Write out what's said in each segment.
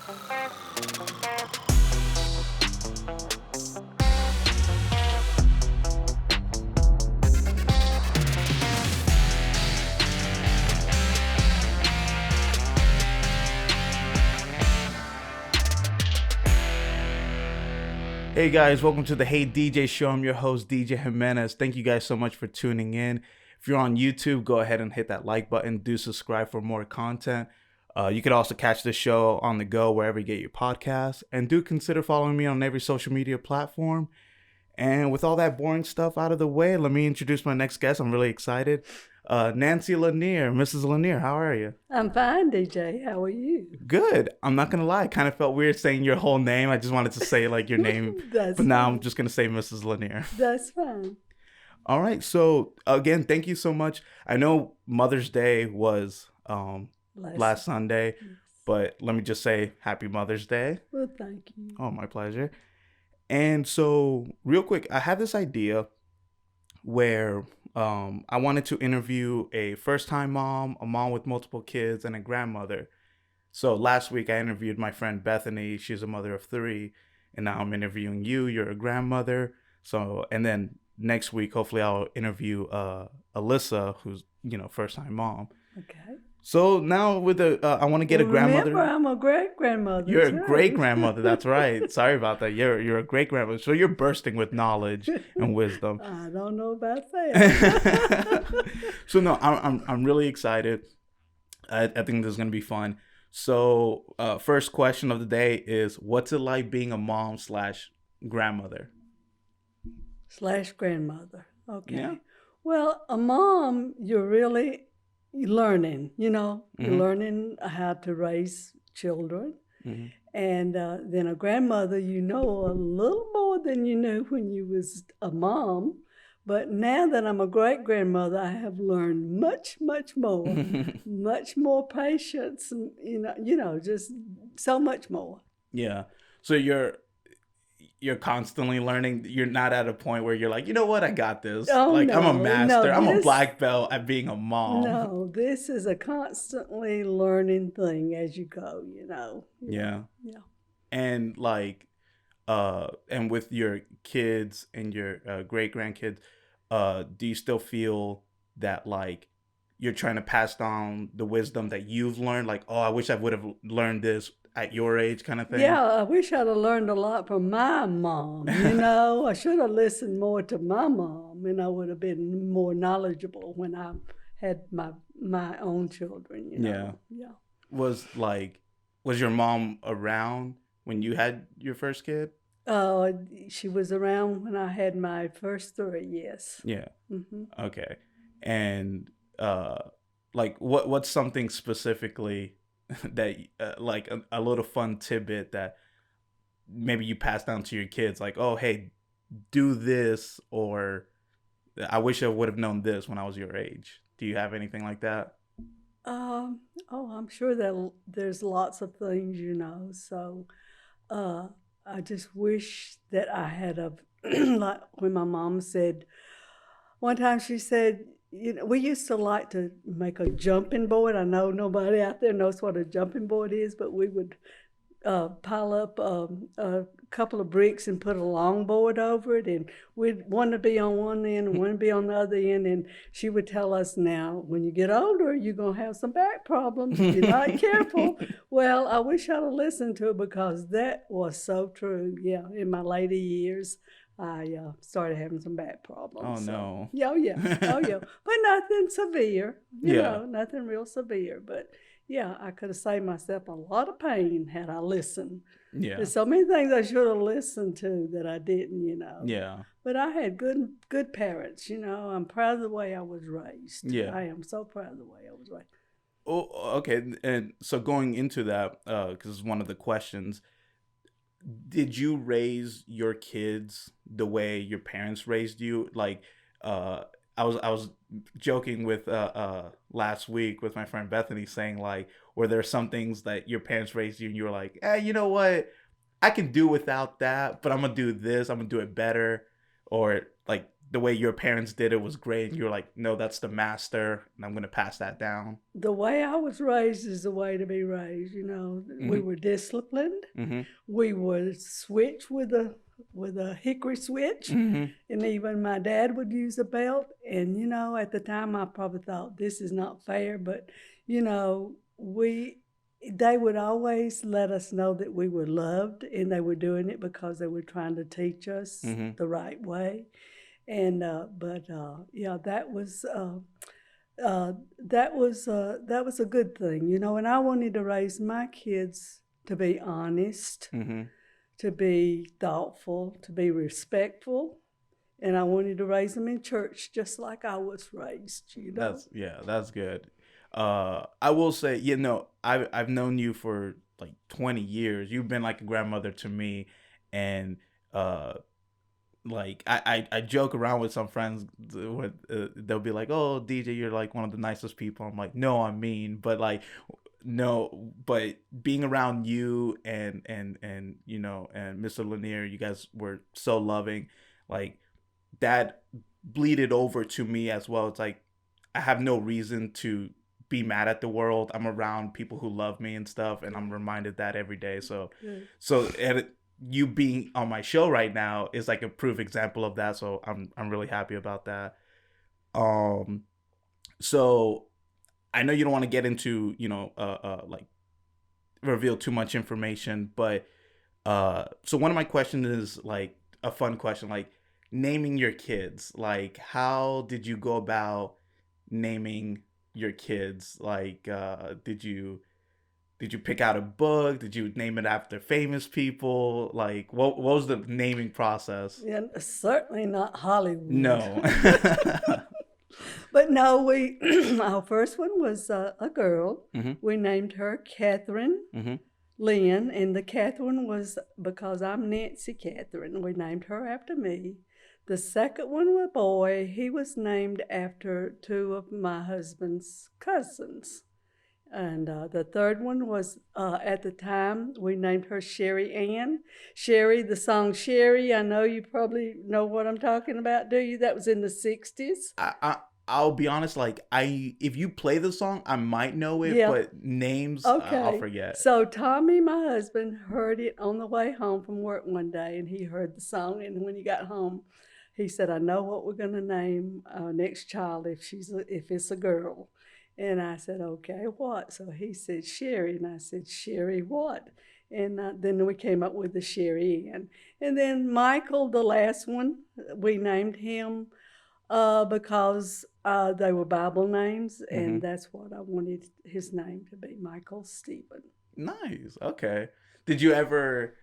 Hey guys, welcome to the Hey DJ Show. I'm your host, DJ Jimenez. Thank you guys so much for tuning in. If you're on YouTube, go ahead and hit that like button. Do subscribe for more content. You could also catch the show on the go wherever you get your podcasts. And do consider following me on every social media platform. And with all that boring stuff out of the way, let me introduce my next guest. I'm really excited. Nancy Lanier. Mrs. Lanier, how are you? I'm fine, DJ. How are you? Good. I'm not going to lie. I kind of felt weird saying your whole name. I just wanted to say like your name. But now I'm just going to say Mrs. Lanier. That's fine. All right. So again, thank you so much. I know Mother's Day was last Sunday, but let me just say Happy Mother's Day. Well, thank you. Oh, my pleasure. And so real quick, I have this idea where I wanted to interview a first-time mom, a mom with multiple kids, and a grandmother. So last week I interviewed my friend Bethany. She's a mother of 3. And now I'm interviewing you. You're a grandmother. So, and then next week, hopefully I'll interview Alyssa, who's, first-time mom. Okay. So now with I want to get a grandmother. Remember, I'm a great-grandmother. You're a great-grandmother. That's right. Sorry about that. You're a great-grandmother. So you're bursting with knowledge and wisdom. I don't know about that. So no, I'm really excited. I think this is gonna be fun. So first question of the day is, what's it like being a mom / grandmother? / grandmother. Okay. Yeah. Well, a mom, you're really learning, you're learning how to raise children. Mm-hmm. And then a grandmother, you know a little more than you knew when you was a mom. But now that I'm a great-grandmother, I have learned much, much more, much more patience, and, just so much more. Yeah. So you're constantly learning. You're not at a point where you're like, you know what, I got this. Oh, like, no, I'm a master. no, I'm a black belt at being a mom. No, this is a constantly learning thing as you go, Yeah. Yeah. And like, and with your kids and your great grandkids, do you still feel that like you're trying to pass down the wisdom that you've learned? Like, oh, I wish I would have learned this at your age, kind of thing? Yeah, I wish I'd have learned a lot from my mom, I should have listened more to my mom, and I would have been more knowledgeable when I had my own children, Yeah. Yeah. Was your mom around when you had your first kid? She was around when I had my first 3, yes. Yeah. Mm-hmm. Okay. And like what's something specifically that like a little fun tidbit that maybe you pass down to your kids, like, oh, hey, do this, or I wish I would have known this when I was your age. Do you have anything like that? I'm sure that there's lots of things, so I just wish that I had like when my mom said, one time she said, we used to like to make a jumping board. I know nobody out there knows what a jumping board is, but we would pile up a couple of bricks and put a longboard over it, and we'd one to be on one end and one to be on the other end, and she would tell us, now, when you get older, you're going to have some back problems if you're not careful. Well, I wish I'd have listened to her, because that was so true. Yeah, in my later years, I started having some back problems. Oh, no. Oh, yeah. But nothing severe, nothing real severe. But, yeah, I could have saved myself a lot of pain had I listened. Yeah. There's so many things I should have listened to that I didn't, Yeah. But I had good parents, I'm proud of the way I was raised. Yeah. I am so proud of the way I was raised. Oh, okay. And so going into that, because it's one of the questions, did you raise your kids the way your parents raised you? Like, I was joking with last week with my friend Bethany, saying like, were there some things that your parents raised you and you were like, you know what, I can do without that, but I'm gonna do this, I'm gonna do it better, or like, the way your parents did it was great, and you're like, no, that's the master, and I'm gonna pass that down? The way I was raised is the way to be raised. You know, we Mm-hmm. were disciplined. Mm-hmm. We would switch with a hickory switch, Mm-hmm. and even my dad would use a belt. And you know, at the time, I probably thought this is not fair, but you know, they would always let us know that we were loved, and they were doing it because they were trying to teach us Mm-hmm. the right way. And but yeah, that was a good thing, you know. And I wanted to raise my kids to be honest, Mm-hmm. to be thoughtful, to be respectful, and I wanted to raise them in church just like I was raised, you know. That's good. I will say, I've known you for like 20 years. You've been like a grandmother to me, and uh like I joke around with some friends with they'll be like, "Oh, DJ, you're like one of the nicest people." I'm like, "No, I'm mean," but like, no, but being around you and and Mr. Lanier, you guys were so loving, like that bleeded over to me as well. It's like I have no reason to be mad at the world. I'm around people who love me and stuff, and I'm reminded that every day. So, Good. and you being on my show right now is like a proof example of that. So I'm really happy about that. Um, so I know you don't want to get into like reveal too much information, but so one of my questions is like a fun question, like naming your kids. Like, how did you go about naming your kids? Like, did you pick out a book? Did you name it after famous people? Like, what was the naming process? Yeah, certainly not Hollywood. No. But no, we our first one was a girl. Mm-hmm. We named her Catherine Mm-hmm. Lynn, and the Catherine was because I'm Nancy Catherine. We named her after me. The second one was a boy. He was named after two of my husband's cousins. And the third one was at the time we named her Sherry Ann. Sherry, the song Sherry. I know you probably know what I'm talking about, do you? That was in the '60s. I'll be honest. Like, if you play the song, I might know it, Yeah. but names, I'll Okay. forget. So Tommy, my husband, heard it on the way home from work one day, and he heard the song. And when he got home, he said, "I know what we're going to name our next child if it's a girl." And I said, "Okay, what?" So he said, "Sherry," and I said, "Sherry what?" And then we came up with the Sherry Ann. And then Michael, the last one, we named him because they were Bible names, Mm-hmm. and that's what I wanted his name to be, Michael Stephen. Nice. Okay. Did you ever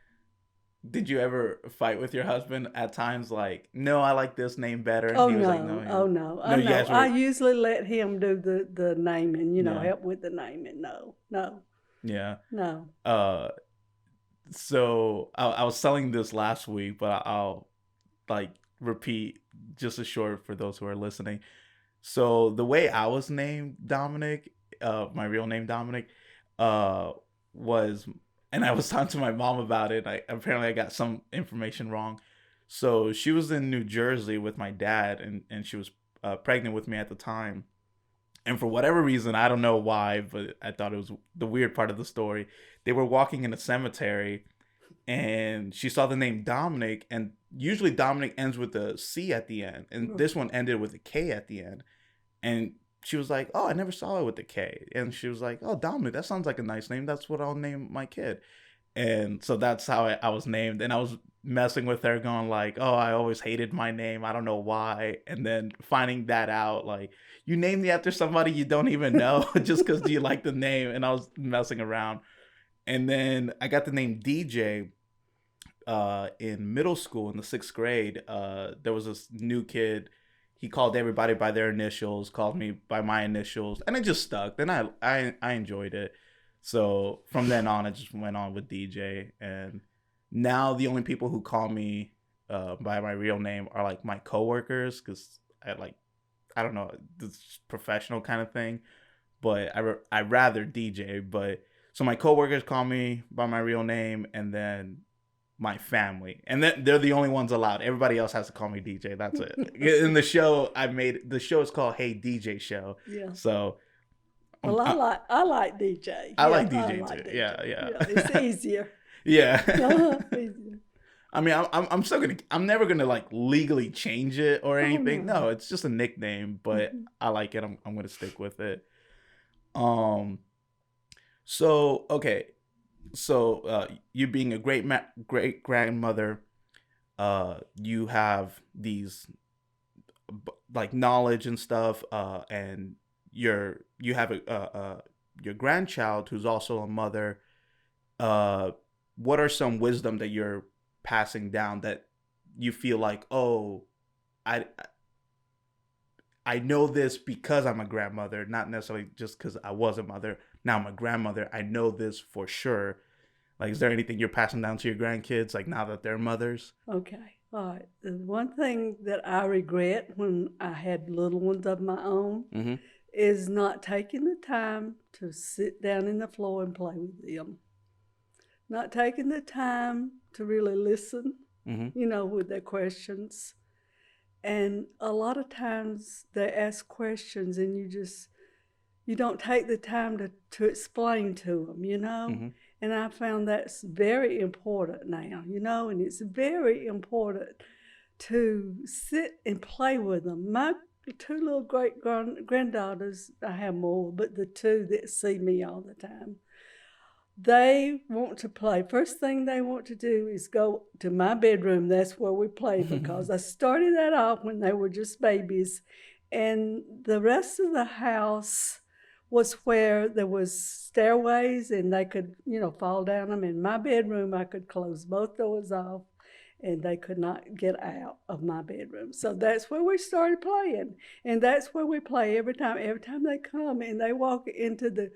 did you ever fight with your husband at times? Like, no, I like this name better, and Oh he was like, no, no, yeah. oh no, No, oh you no. guys I were, usually let him do the naming, yeah, help with the naming. No, no, yeah. no. Uh, so I was selling this last week, but I'll like repeat just as short for those who are listening. So the way I was named Dominic, my real name Dominic, uh, was, and I was talking to my mom about it. I got some information wrong. So she was in New Jersey with my dad, and she was pregnant with me at the time. And for whatever reason, I don't know why, but I thought it was the weird part of the story. They were walking in a cemetery, and she saw the name Dominic, and usually Dominic ends with a C at the end, and this one ended with a K at the end. And she was like, "Oh, I never saw it with the K." And she was like, "Oh, Dominic, that sounds like a nice name. That's what I'll name my kid." And so that's how I was named. And I was messing with her, going like, "Oh, I always hated my name. I don't know why." And then finding that out, like, you named me after somebody you don't even know just because you like the name. And I was messing around. And then I got the name DJ in middle school in the sixth grade. There was this new kid. He called everybody by their initials, called me by my initials, and it just stuck. Then I enjoyed it. So from then on, I just went on with DJ, and now the only people who call me by my real name are like my coworkers, because I don't know, this professional kind of thing. But I rather DJ. But so my coworkers call me by my real name, and then my family, and then they're the only ones allowed. Everybody else has to call me DJ. That's it. In the show, the show is called Hey DJ Show. Yeah. So Well, I like DJ. I Yeah, like I DJ like too. DJ. Yeah, Yeah, yeah, it's easier. yeah. Easier. I mean, I'm still gonna. I'm never gonna like legally change it or Oh anything. no. No, it's just a nickname, but I like it. I'm gonna stick with it. Um. So okay. So you being a great grandmother, you have these like knowledge and stuff, and you have your grandchild who's also a mother. What are some wisdom that you're passing down that you feel like, oh, I I know this because I'm a grandmother, not necessarily just because I was a mother. Now I'm a grandmother. I know this for sure. Like, is there anything you're passing down to your grandkids, like now that they're mothers? Okay. All right. The one thing that I regret when I had little ones of my own Mm-hmm. is not taking the time to sit down in the floor and play with them. Not taking the time to really listen, Mm-hmm. with their questions. And a lot of times they ask questions and you don't take the time to explain to them. Mm-hmm. And I found that's very important now, and it's very important to sit and play with them. My two little great granddaughters, I have more, but the two that see me all the time, they want to play. First thing they want to do is go to my bedroom. That's where we play because I started that off when they were just babies. And the rest of the house was where there was stairways and they could, fall down them. In my bedroom, I could close both doors off and they could not get out of my bedroom. So that's where we started playing. And that's where we play every time. Every time they come and they walk into the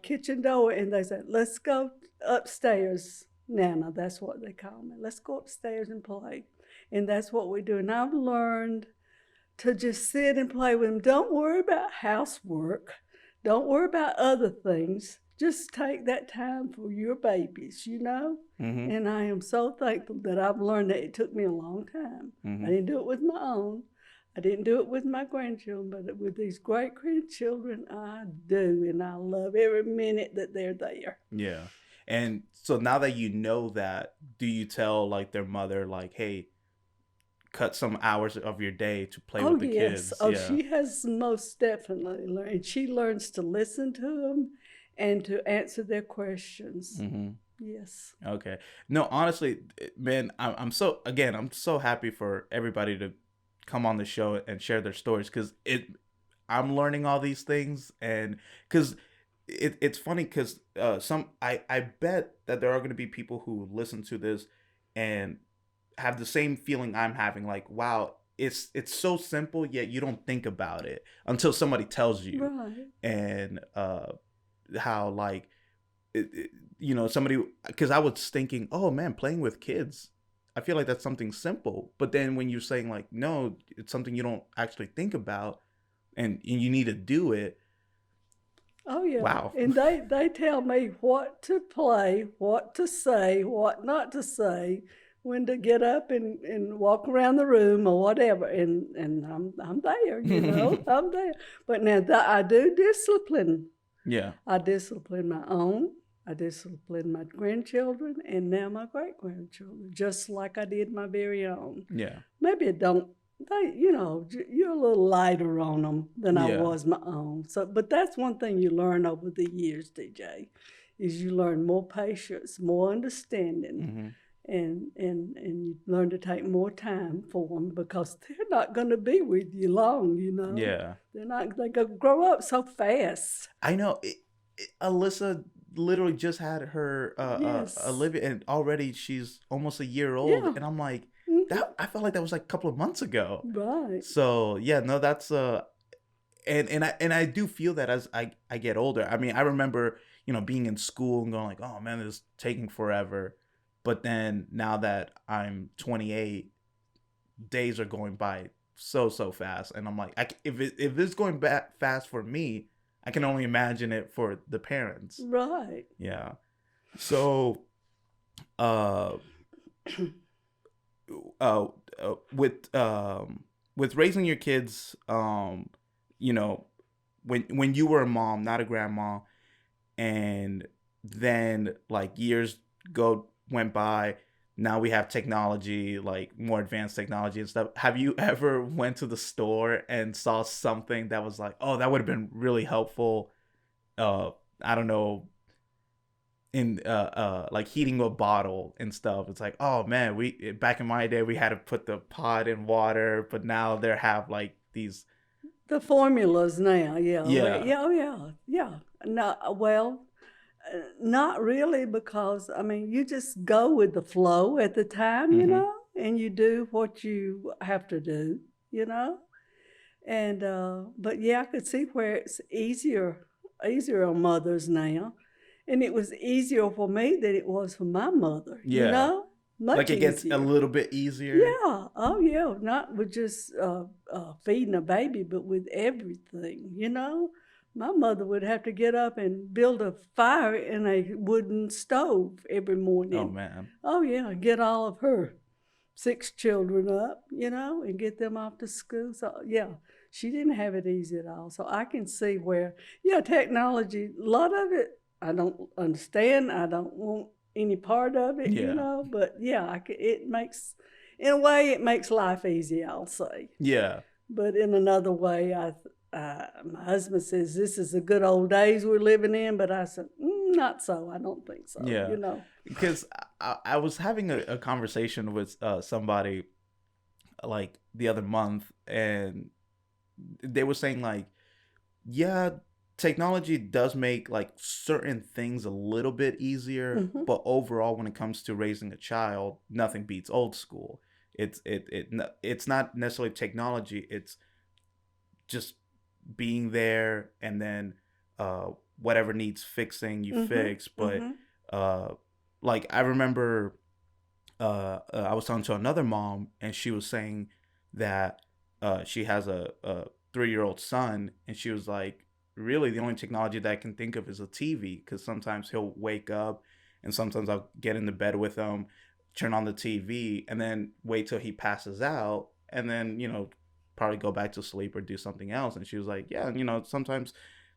kitchen door and they said, let's go upstairs. Nana, that's what they call me. Let's go upstairs and play. And that's what we do. And I've learned to just sit and play with them. Don't worry about housework. Don't worry about other things. Just take that time for your babies. Mm-hmm. And I am so thankful that I've learned that. It took me a long time. Mm-hmm. I didn't do it with my own. I didn't do it with my grandchildren, but with these great grandchildren, I do. And I love every minute that they're there. Yeah. And so now that you know that, do you tell like their mother, like, hey, cut some hours of your day to play with the kids? Oh, Yeah. she has most definitely learned. And she learns to listen to them and to answer their questions. Mm-hmm. Yes. Okay. No, honestly, man, I'm so happy for everybody to come on the show and share their stories, because I'm learning all these things, and because it's funny because I bet that there are going to be people who listen to this and have the same feeling I'm having, like, wow, it's so simple, yet you don't think about it until somebody tells you. Right. And how like somebody, because I was thinking, oh man, playing with kids, I feel like that's something simple, but then when you're saying like, no, it's something you don't actually think about, and you need to do it. Oh yeah. Wow. And they tell me what to play, what to say, what not to say, when to get up and walk around the room or whatever. And I'm there, I'm there. But now I do discipline. Yeah. I discipline my own. I discipline my grandchildren and now my great-grandchildren, just like I did my very own. Yeah. Maybe you're a little lighter on them than I was my own. So, but that's one thing you learn over the years, DJ, is you learn more patience, more understanding, and you learn to take more time for them because they're not going to be with you long, Yeah. They go grow up so fast. I know. Alyssa literally just had her Yes. Olivia, and already she's almost a year old. Yeah. And I'm like, that I felt like that was like a couple of months ago. Right. So yeah, no, that's and I do feel that as I get older. I mean, I remember, being in school and going like, oh man, this is taking forever. But then now that I'm 28, days are going by so fast, and I'm like, if it's going back fast for me, I can only imagine it for the parents. Right. Yeah. So, uh, uh, with raising your kids, you know, when you were a mom, not a grandma, and then like years go went by. Now we have technology, like more advanced technology and stuff. Have you ever went to the store and saw something that was like, oh, that would have been really helpful? Uh, I don't know, in like heating a bottle and stuff. It's like, oh man, we back in my day we had to put the pot in water, but now they have like these. The formulas now, yeah, Yeah. yeah, oh yeah, yeah. No, well, not really, because I mean, you just go with the flow at the time, Mm-hmm. and you do what you have to do, you know. And but yeah, I could see where it's easier on mothers now, and it was easier for me than it was for my mother, Yeah. Like much it gets a easier. little bit easier. Yeah, oh yeah, not with just feeding a baby, but with everything, My mother would have to get up and build a fire in a wooden stove every Oh morning. man. Oh yeah, get all of her 6 children up, and get them off to school. So yeah, she didn't have it easy at all. So I can see where, yeah, technology, a lot of it I don't understand. I don't want any part of it, Yeah. But yeah, it makes, in a way, it makes life easy, I'll say. Yeah. But in another way, my husband says this is the good old days we're living in, but I said, not so. I don't think so, Yeah. Because I was having a conversation with somebody like the other month, and they were saying like, yeah, technology does make like certain things a little bit easier, Hmm. but overall, when it comes to raising a child, nothing beats old school. It's not necessarily technology. It's just being there, and then uh, whatever needs fixing, you Hmm. fix. But Hmm. uh, like I remember, I was talking to another mom, and she was saying that she has a 3 year old son, and she was like, really, the only technology that I can think of is a TV, because sometimes he'll wake up, and sometimes I'll get into bed with him, turn on the TV, and then wait till he passes out, and then probably go back to sleep or do something else. And she was like, yeah, sometimes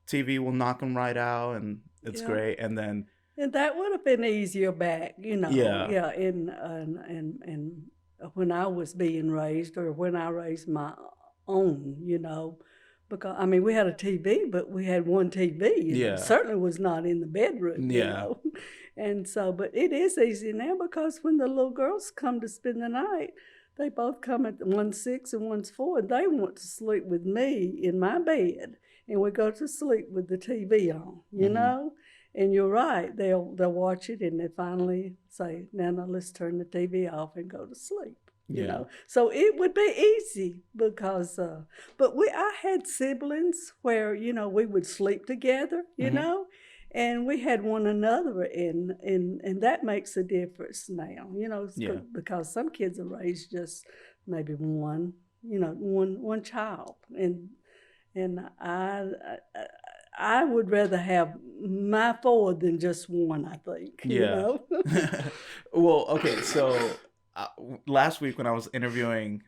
TV will knock him right out, and it's Yeah. great. And then And that would have been easier back, yeah. yeah, and when I was being raised, or when I raised my own, because I mean we had a TV, but we had one TV, Yeah. certainly was not in the bedroom, Yeah. and so, but it is easy now, because when the little girls come to spend the night, they both come at one's 6 and one's 4, and they want to sleep with me in my bed, and we go to sleep with the TV on, Hmm. and you're right. They'll watch it, and they finally say, "Now, let's turn the TV off and go to sleep." Yeah. So it would be easy, because, but I had siblings where we would sleep together, Hmm. and we had one another, and that makes a difference now, Yeah. because some kids are raised just maybe one child, and I would rather have my 4 than just one, I think. Yeah. Well, okay, so uh, last week when I was interviewing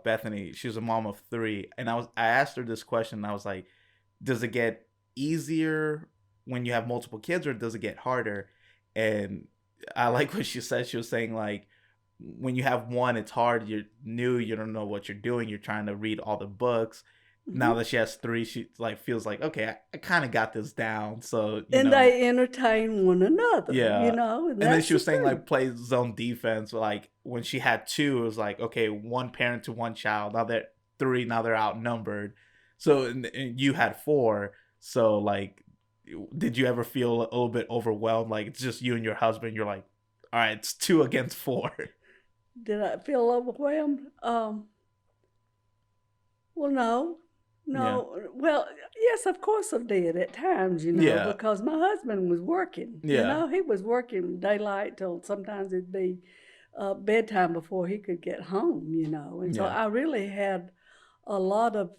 Bethany, she's a mom of three, and I asked her this question. I was like, does it get easier when you have multiple kids, or does it get harder? And I like what she said. She was saying like, when you have one, it's hard. You're new. You don't know what you're doing. You're trying to read all the books. Now Mhm. that she has three, she like feels like, okay, I kind of got this down. So And they entertain one another, yeah. and And then that's she the was saying like thing. play zone defense. Like when she had two, it was like, okay, one parent to one child. Now they're three. Now they're outnumbered. So and you had four. So like, did you ever feel a little bit overwhelmed? Like it's just you and your husband. You're like, all right, it's two against four. Did I feel overwhelmed? Well, no. Yeah. No. Well, yes, of course I did at times, Yeah. because my husband was working. Yeah. He was working daylight till sometimes it'd be bedtime before he could get home, And so Yeah. I really had a lot of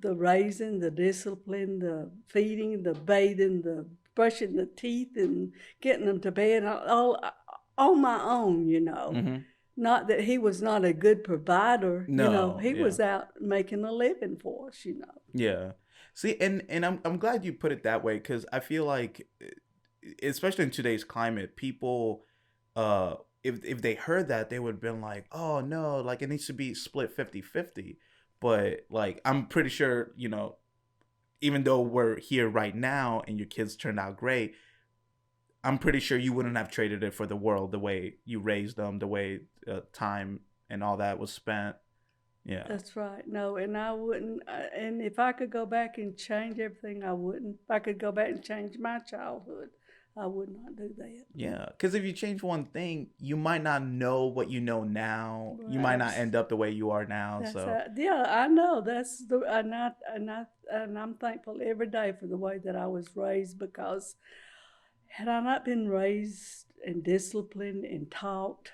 the raising, the discipline, the feeding, the bathing, the brushing the teeth, and getting them to bed. on my own, you know. Mm-hmm. Not that he was not a good provider, you know. No, He yeah. was out making a living for us, you know. Yeah. See, and I'm glad you put it that way, because I feel like, especially in today's climate, people, uh if they heard that, they would have been like, oh no, like it needs to be split 50-50. But like I'm pretty sure, even though we're here right now and your kids turned out great, I'm pretty sure you wouldn't have traded it for the world, the way you raised them, the way time and all that was spent. Yeah. That's right. No, and I wouldn't. And if I could go back and change everything, I wouldn't. If I could go back and change my childhood, I would not do that. Yeah, because if you change one thing, you might not know what you know now. Well, You might not end up the way you are now. So yeah, I know. That's the and I'm thankful every day for the way that I was raised, because had I not been raised and disciplined and taught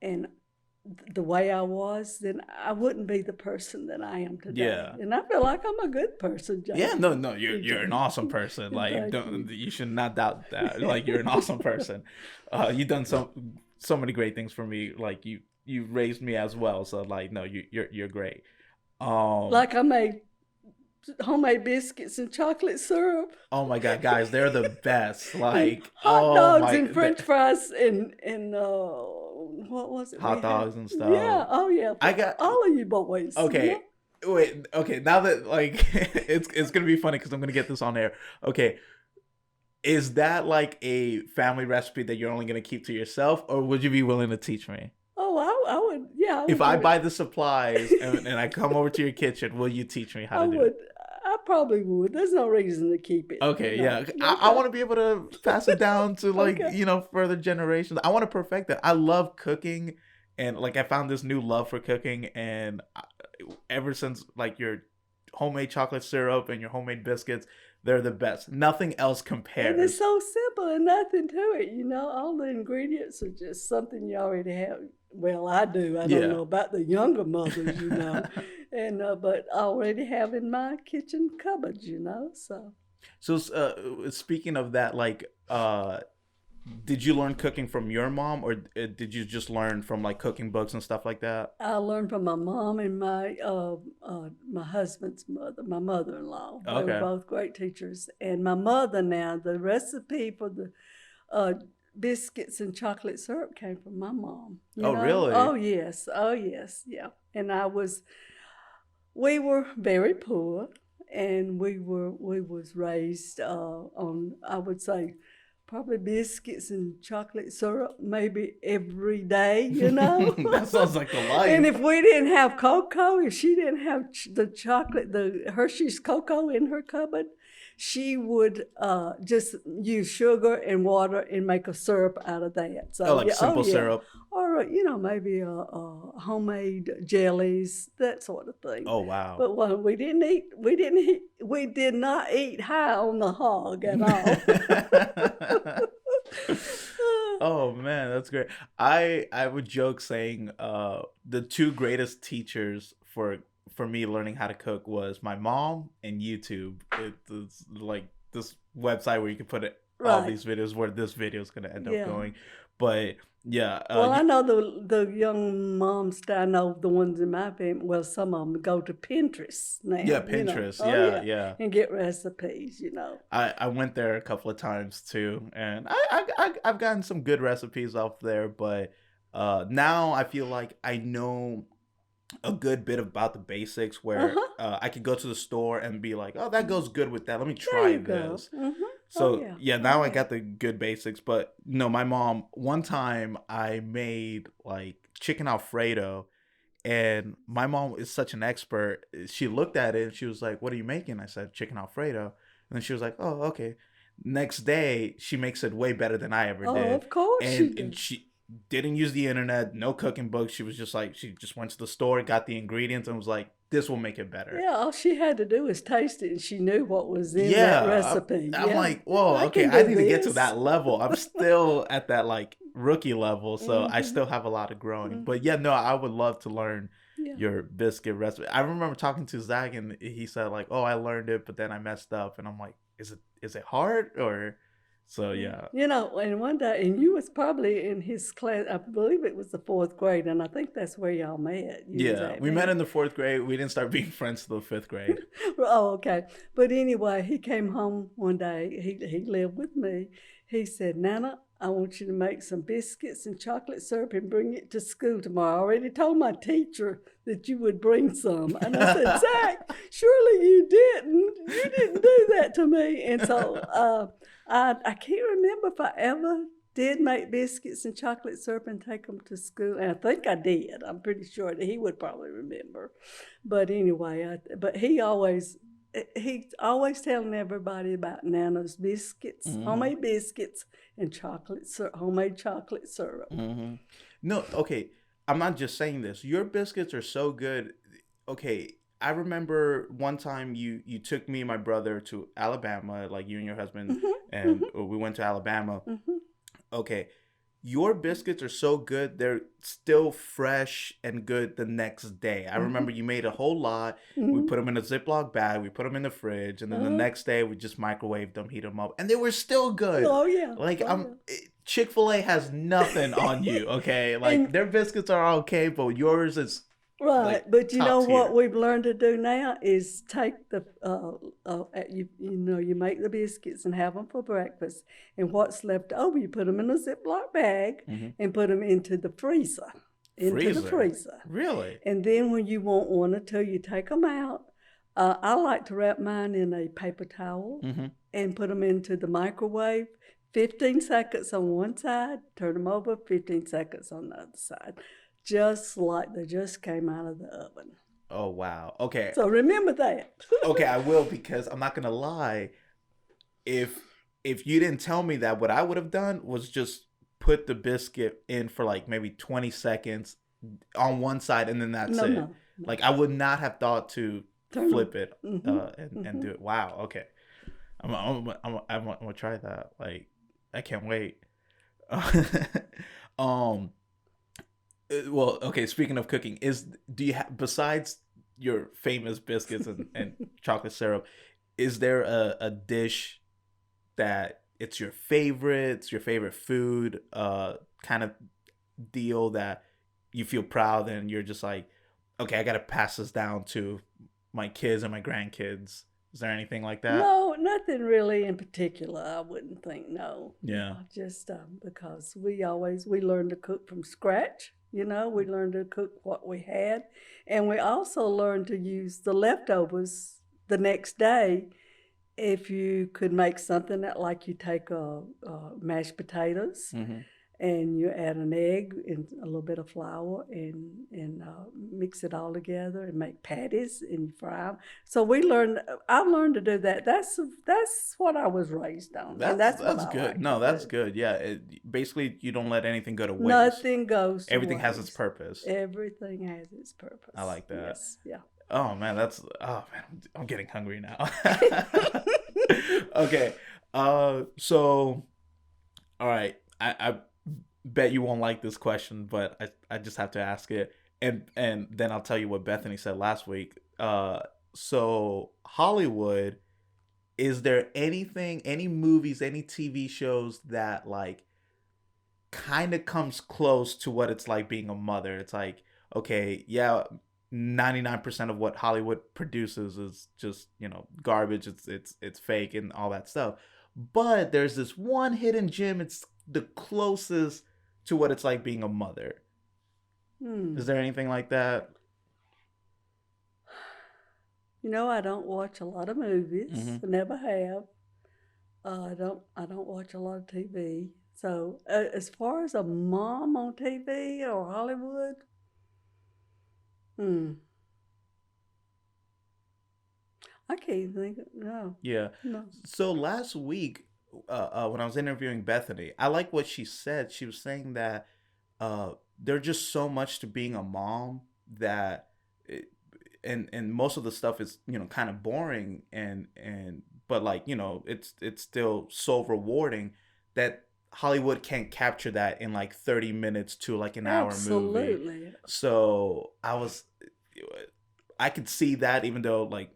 and the way I was, then I wouldn't be the person that I am today. yeah, And I feel like I'm a good person, James. yeah, no, you're an awesome person. Like, you should not doubt that. Like, you're an awesome person. You've done so many great things for me. Like, you raised me as well. So like, no, you're great. Like I made homemade biscuits and chocolate syrup. Oh my God, guys, they're the best. Like, hot dogs and French fries and what was it? Hot dogs and stuff. Yeah. Oh yeah. I got all of you boys. Okay. Yeah. Wait, okay, now that like it's gonna be funny because I'm gonna get this on air. Okay, is that like a family recipe that you're only gonna keep to yourself, or would you be willing to teach me? Oh, I would. Yeah. If I buy the supplies and I come over to your kitchen, will you teach me how to do it? I probably would. There's no reason to keep it. Okay, you know? yeah. I want to be able to pass it down to like, Okay. further generations. I want to perfect that. I love cooking, and like I found this new love for cooking, and ever since like your homemade chocolate syrup and your homemade biscuits, they're the best. Nothing else compares. And it's so simple and nothing to it, you know. All the ingredients are just something you already have. Well, I do. I don't know about the younger mothers, you know, and but I already have in my kitchen cupboards, you know. So speaking of that, like, did you learn cooking from your mom, or did you just learn from like cooking books and stuff like that? I learned from my mom and my husband's mother, my mother-in-law. They were both great teachers, and my mother. Now the recipe for the uh, biscuits and chocolate syrup came from my mom. You know? Really? Oh yes, yeah. And we were very poor, and we was raised on, I would say, probably biscuits and chocolate syrup maybe every day, you know. That sounds like the life. And if we didn't have cocoa, if she didn't have the Hershey's cocoa in her cupboard, she would just use sugar and water and make a syrup out of that. So simple syrup. Or maybe homemade jellies, that sort of thing. Oh wow! But we did not eat high on the hog at all. Oh man, that's great. I would joke saying the two greatest teachers for me learning how to cook was my mom and YouTube. It's like this website where you can put all these videos, where this video is going to end up going. But yeah. Well, I know the young moms. I know the ones in my family. Well, some of them go to Pinterest now. Yeah, Pinterest. You know? Yeah, and get recipes. You know. I went there a couple of times too, and I've gotten some good recipes off there. But now I feel like I know a good bit about the basics, where I could go to the store and be like, oh, that goes good with that. Let me try this. So now I got the good basics. But no, my mom, one time I made like chicken Alfredo, and my mom is such an expert. She looked at it and she was like, what are you making? I said, chicken Alfredo. And then she was like, oh, okay. Next day, she makes it way better than I ever did. Oh, of course and she didn't use the internet, no cooking books. She was just like, she just went to the store, got the ingredients, and was like, this will make it better. Yeah, all she had to do was taste it, and she knew what was in that recipe. I'm like, whoa, okay, I need to get to that level. I'm still at that like rookie level, so I still have a lot of growing. But yeah, no, I would love to learn your biscuit recipe. I remember talking to Zach, and he said like, oh, I learned it, but then I messed up, and I'm like, is it hard, or So yeah. You know, and one day, and you was probably in his class. I believe it was the fourth grade, and I think that's where y'all met. You and Yeah, we met JB. in the fourth grade. We didn't start being friends till the fifth grade. Oh, okay. But anyway, he came home one day. He lived with me. He said, "Nana, I want you to make some biscuits and chocolate syrup and bring it to school tomorrow. I already told my teacher that you would bring some." And I said, "Zach, surely you didn't. You didn't do that to me." And so I can't remember if I ever did make biscuits and chocolate syrup and take them to school. And I think I did. I'm pretty sure that he would probably remember. But anyway, but he's always telling everybody about Nana's biscuits, homemade biscuits, and homemade chocolate syrup. Mm-hmm. No, okay. I'm not just saying this. Your biscuits are so good. Okay, I remember one time you took me and my brother to Alabama, like you and your husband, and we went to Alabama. Okay, your biscuits are so good. They're still fresh and good the next day. I remember you made a whole lot. We put them in a Ziploc bag. We put them in the fridge, and then the next day we just microwaved them, heat them up, and they were still good. Oh yeah. Like Oh, I'm Chick-fil-A has nothing on you, okay? Like And their biscuits are okay, but yours is right, like but you know top what tier. we've learned to do now is take the you make the biscuits and have them for breakfast, and what's left over you put them in a Ziploc bag and put them into the freezer, Freezer. Really? and then when you want one or two, you take them out. I like to wrap mine in a paper towel and put them into the microwave. 15 seconds on one side, turn them over, 15 seconds on the other side. Just like they just came out of the oven. Oh wow. Okay. So remember that. Okay, I will because I'm not gonna lie. If if you didn't tell me that, what I would have done was just put the biscuit in for like maybe 20 seconds on one side and then that's No, it. no. Like I would not have thought to Turn flip it them. and do it. Wow. Okay. I'm gonna try that. Like I can't wait. um. Well, okay. Speaking of cooking, do you besides your famous biscuits and chocolate syrup, is there a dish that it's your favorite food, kind of deal that you feel proud and you're just like, okay, I gotta pass this down to my kids and my grandkids. Is there anything like that? No, nothing really in particular. I wouldn't think. No, Yeah. just because we learned to cook from scratch. You know, we learned to cook what we had, and we also learned to use the leftovers the next day. If you could make something that, like, you take mashed potatoes Mm-hmm. and you add an egg and a little bit of flour and mix it all together and make patties and you fry them. So I've learned to do that. That's what I was raised on, and that's what That's I good. like No, to that's do. good. Yeah. Basically, you don't let anything go to waste. Nothing goes to Everything has its waste. purpose. Everything has its I purpose. like that. Yes, yeah. Oh man, I'm getting hungry now. Okay. So all right. I bet you won't like this question, but I just have to ask it. And then I'll tell you what Bethany said last week. So Hollywood, is there anything, any movies, any TV shows that like kind of comes close to what it's like being a mother? It's like, okay, yeah, 99% of what Hollywood produces is just, garbage. It's fake and all that stuff. But there's this one hidden gem. It's the closest to what it's like being a mother. Is there anything like that? You know, I don't watch a lot of movies. Mm-hmm. I never have. I don't watch a lot of TV. So as far as a mom on TV or Hollywood, hmm, I can't think. No, Yeah. no. So last week, when I was interviewing Bethany, I like what she said. She was saying that there's just so much to being a mom that, and most of the stuff is kind of boring and but like it's still so rewarding that Hollywood can't capture that in like 30 minutes to like an hour movie. Absolutely. So I could see that even though like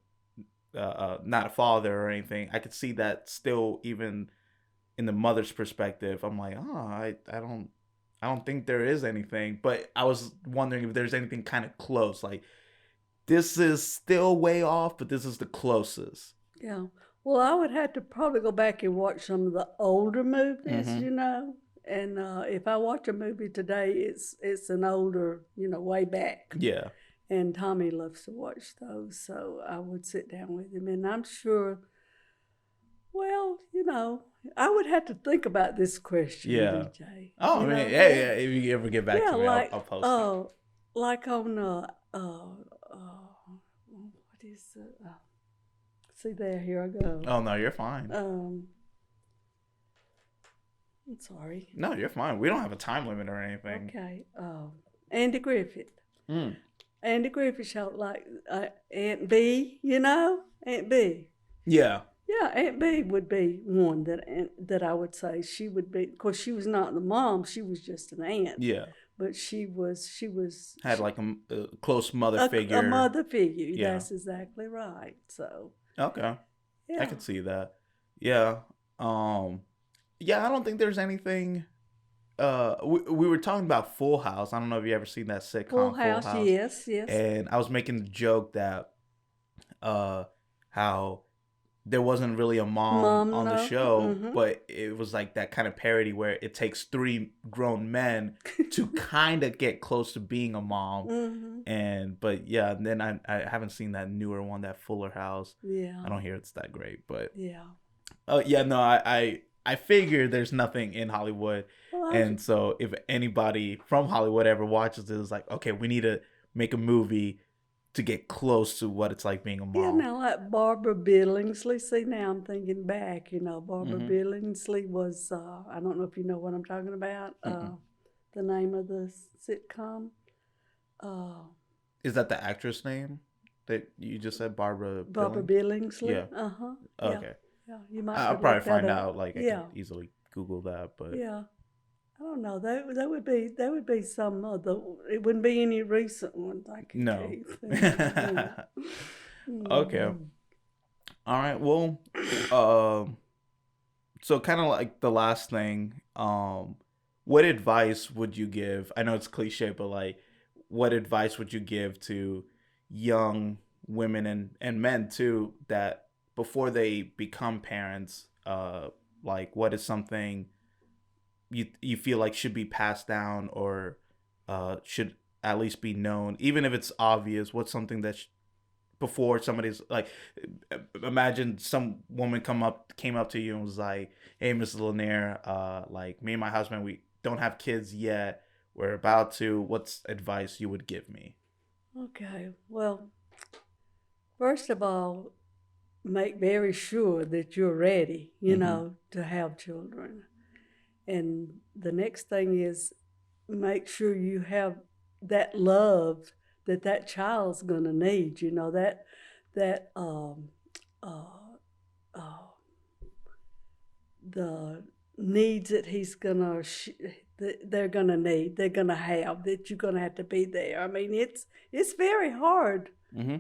not a father or anything, I could see that still even in the mother's perspective, I'm like, oh, I don't think there is anything. But I was wondering if there's anything kind of close. Like, this is still way off, but this is the closest. Yeah. Well, I would have to probably go back and watch some of the older movies, Mm-hmm. you know. And if I watch a movie today, it's an older, you know, way back. Yeah. And Tommy loves to watch those, so I would sit down with him. And I'm sure, well, you know, I would have to think about this question, Yeah. DJ. Oh, You I mean, know, yeah, yeah. If you ever get back yeah, to me, I'll post it. like on what is it? See there, here I go. Oh no, you're fine. I'm sorry. No, you're fine. We don't have a time limit or anything. Okay. Andy Griffith. Mm. Andy Griffith showed like Aunt B, you know? Aunt B. Yeah. Yeah, Aunt B would be one that I would say she would be. Of course, she was not the mom; she was just an aunt. Yeah. But she had like a close mother figure. A mother figure. Yeah. That's exactly right. So. Okay. Yeah. I could see that. Yeah. Yeah, I don't think there's anything. We were talking about Full House. I don't know if you ever seen that sitcom Full House. Yes. And I was making the joke that how there wasn't really a mom on the show, but it was like that kind of parody where it takes 3 grown men to kind of get close to being a mom. But yeah, and then I haven't seen that newer one, that Fuller House. Yeah. I don't hear it's that great, but yeah. Yeah, no, I figure there's nothing in Hollywood. Well, and so if anybody from Hollywood ever watches this, it's like, okay, we need to make a movie to get close to what it's like being a mom. Yeah, now like Barbara Billingsley. See, now I'm thinking back, you know, Barbara Billingsley was, I don't know if you know what I'm talking about, the name of the sitcom. Is that the actress name that you just said, Barbara Billingsley? Yeah. Uh-huh. Okay. Yeah, you might. I'll probably find out. Like, I can easily Google that, but yeah, I don't know. That would be some other. It wouldn't be any recent ones. I can no. Okay. All right. Well, so kind of like the last thing. What advice would you give? I know it's cliche, but like, what advice would you give to young women and men too, that before they become parents, like what is something you feel like should be passed down or should at least be known, even if it's obvious? What's something that before somebody's like, imagine some woman came up to you and was like, hey, Mrs. Lanier, like me and my husband, we don't have kids yet, we're about to, what's advice you would give me? Okay, well, first of all, make very sure that you're ready, you know, to have children. And the next thing is make sure you have that love that child's gonna need, you know, that the needs that he's gonna they're gonna need, they're gonna have, that you're gonna have to be there. I mean, it's very hard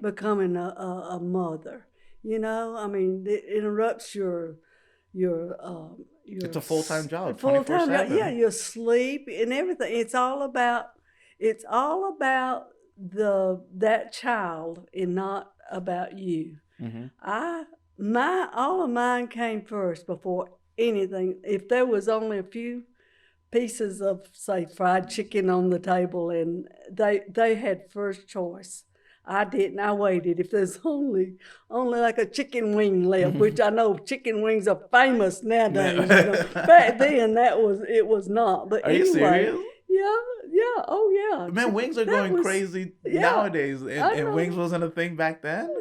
becoming a mother. You know, I mean, it interrupts your it's a full-time job, full-time 24/7. Yeah, your sleep and everything. It's all about that child and not about you. All of mine came first before anything. If there was only a few pieces of, say, fried chicken on the table and they had first choice, I didn't. I waited. If there's only like a chicken wing left, which I know chicken wings are famous nowadays. You know. Back then, it was not. But are anyway, you serious? Yeah. Oh yeah. Man, wings are going crazy nowadays, and wings wasn't a thing back then.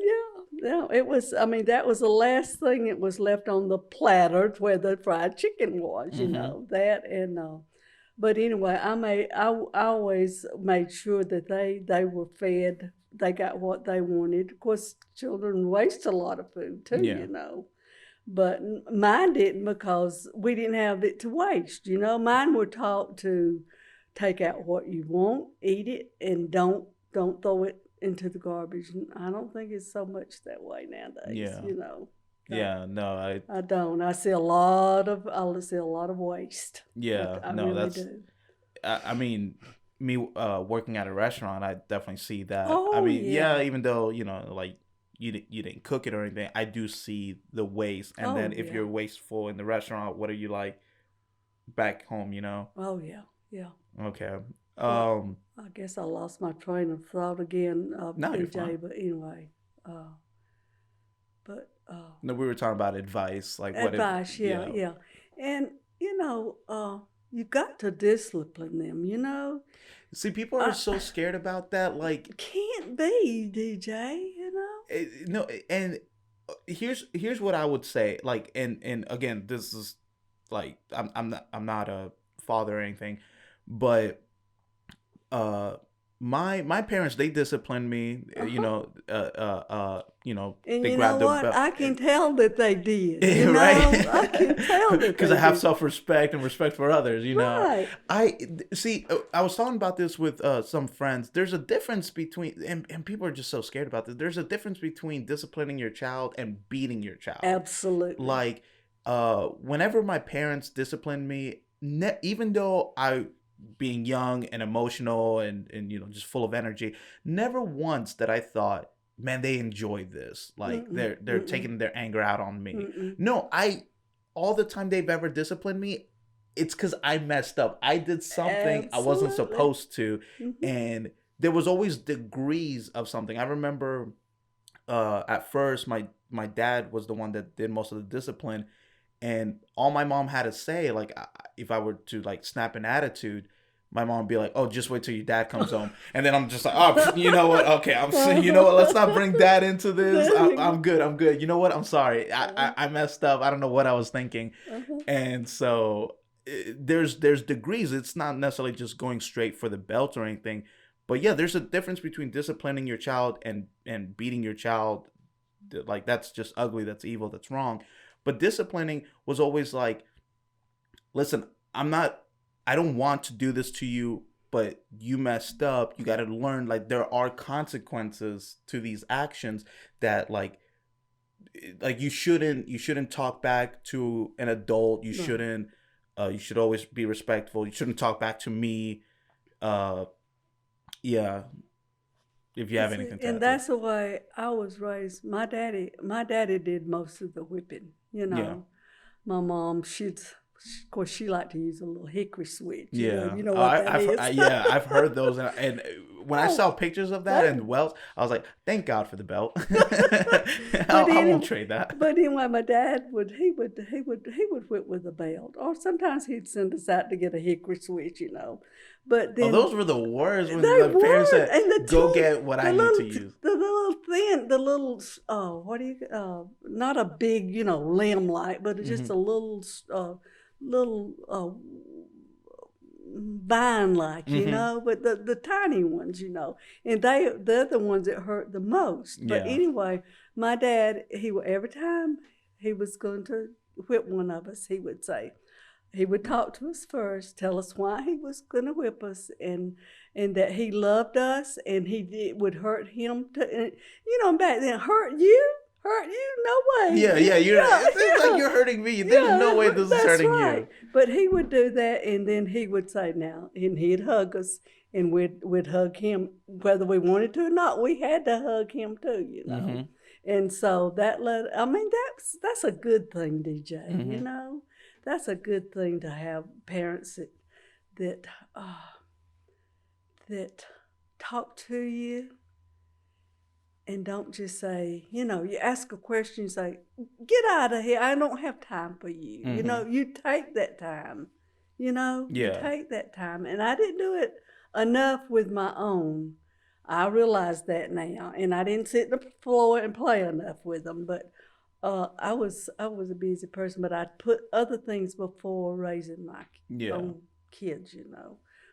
Yeah, it was. I mean, that was the last thing that was left on the platter where the fried chicken was. You know that and. But anyway, I always made sure that they were fed. They got what they wanted. Of course, children waste a lot of food too, you know. But mine didn't, because we didn't have it to waste. You know, mine were taught to take out what you want, eat it, and don't throw it into the garbage. And I don't think it's so much that way nowadays. You know. Yeah, no, I don't. I see a lot of waste. yeah, I no, really that's, do. I mean, me working at a restaurant, I definitely see that. I Oh mean, yeah, yeah. even though, like you didn't cook it or anything, I do see the waste. And then Oh if yeah. you're wasteful in the restaurant, what are you like back home? Oh yeah. Yeah. Okay. But Um, I guess I lost my train of thought again, no, you're fine. DJ. But anyway, but No, we were talking about advice, like what if, advice. Yeah, yeah. yeah. And you got to discipline them. See, people are I so scared about that. Like, can't be DJ. no, and here's what I would say. Like, and again, this is like I'm not a father or anything, but uh my parents, they disciplined me. Uh huh. And They you know grabbed the what? belt. I can tell that they did. Right, I can tell that because they I have did. self-respect and respect for others. Right. I see, I was talking about this with some friends. There's a difference between, and people are just so scared about this, there's a difference between disciplining your child and beating your child. Absolutely. Like, whenever my parents disciplined me, even though I, being young and emotional and just full of energy, never once that I thought, man, they enjoy this. Like, Mm-mm, they're mm-mm, taking their anger out on me. mm-mm. No, all the time they've ever disciplined me, it's because I messed up. I did something I wasn't Absolutely. supposed to, Mm-hmm. and there was always degrees of something. I remember, at first, my dad was the one that did most of the discipline, and all my mom had to say, like, if I were to like snap an attitude, my mom would be like, "Oh, just wait till your dad comes home." And then I'm just like, "Oh, you know what? Okay, you know what? Let's not bring dad into this. I'm good. I'm good. You know what? I'm sorry. I messed up. I don't know what I was thinking." Uh-huh. And so, there's degrees. It's not necessarily just going straight for the belt or anything, but yeah, there's a difference between disciplining your child and beating your child. Like, that's just ugly. That's evil. That's wrong. But disciplining was always like, listen, I don't want to do this to you, but you messed up. You got to learn, like, there are consequences to these actions, that like you shouldn't talk back to an adult. Right. You should always be respectful. You shouldn't talk back to me. Uh yeah, if you have See, anything to and add to it. that's the way I was raised. My daddy did most of the whipping. Yeah. My mom, of course, she liked to use a little hickory switch. Yeah, You know what that is. yeah, I've heard those, and when I saw Oh, pictures of that that. and welts, I was like, thank God for the belt. But I won't anyway, trade that. my dad would whip with a belt, or sometimes he'd send us out to get a hickory switch. But Oh, then those were the worst they when the parents were, said, and the "Go tin, get what I need to use." the little thin, the little what do you not a big limb like, but it's just Hmm. a little vine like, Hmm. but the tiny ones. And they're the ones that hurt the most. But Yeah. anyway, my dad, every time he was going to whip one of us, he would talk to us first, tell us why he was going to whip us, and that he loved us, and it would hurt him to, and, back then, hurt you, no way. Yeah, yeah. It seems like Yeah, you're hurting me. There's no way yeah, this is that's hurting right. you. But he would do that, and then he would say, "Now," and he'd hug us, and we'd hug him, whether we wanted to or not. We had to hug him too. Hmm. And so that led. I mean, that's a good thing, DJ. Hmm. That's a good thing to have parents that uh, that talk to you and don't just say, you ask a question, you say, "Get out of here. I don't have time for you." Hmm. You take that time. You Yeah. take that time. And I didn't do it enough with my own. I realize that now. And I didn't sit on the floor and play enough with them. But I was a busy person, but I put other things before raising my Yeah. own kids.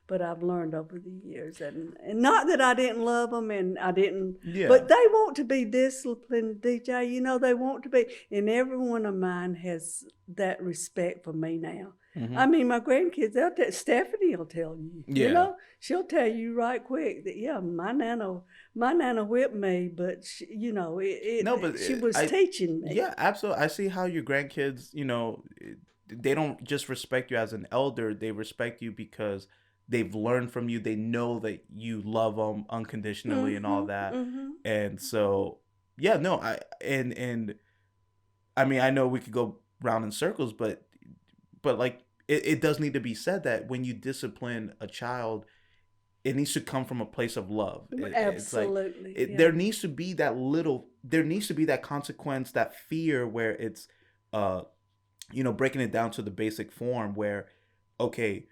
But I've learned over the years, and not that I didn't love them, and I didn't, Yeah. but they want to be disciplined, DJ. They want to be, and every one of mine has that respect for me now. Mm-hmm. I mean, my grandkids, Stephanie will tell you, Yeah. she'll tell you right quick that, yeah, my nana whipped me, but No, but she was I, teaching me. yeah, absolutely. I see how your grandkids, they don't just respect you as an elder. They respect you because they've learned from you. They know that you love them unconditionally and all Mm-hmm, that. mm-hmm, And mm-hmm. so, yeah, no, and I mean, I know we could go round in circles, but like it does need to be said that when you discipline a child, it needs to come from a place of love. It's like Absolutely, yeah. there needs to be there needs to be that consequence, that fear where it's, uh, breaking it down to the basic form where, okay,